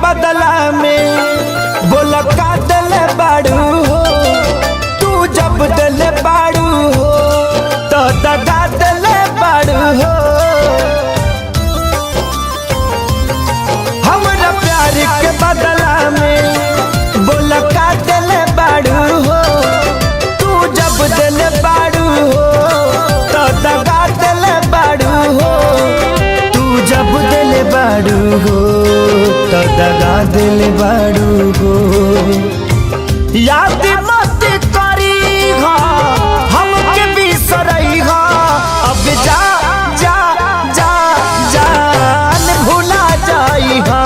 बदला में बोल का दिल बाड़ू हो। तू जब दिल बाड़ू हो तो दगा दिल बाड़ू हो। हमरा प्यार के बदला में बोल का दिल बाड़ू हो। तू जब दिल बाड़ू हो तो दगा दिल बाड़ू हो। तू जब दिल बाड़ू हो तो दगा दिल बाड़ू हो। याद मत करी हो हमके बिसरई हो। अब जा जा जा जान भुला जाई हो।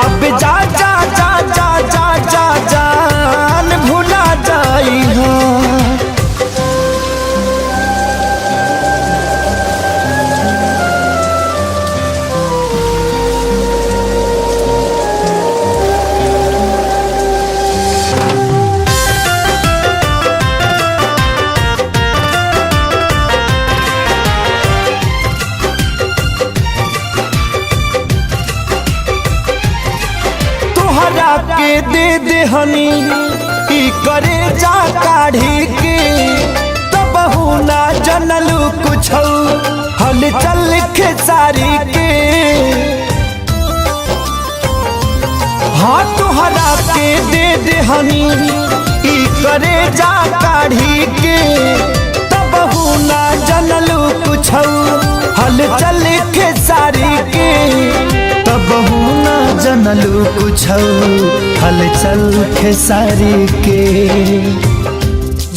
अब जा जा जा जा जा जा जान भुला जाई हो। के दे दे हनी ई करे जा काढ़ी के तब ना जनलू कुछ हल चल खेसारी के। हाँ तुहरा के दे दे हनी ई करे जा काढ़ी के तब ना जनलू कुछ हल चल खेसारी के। तब ना जनलू कुछ हल चल खेसारी के।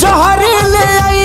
जहर ले आई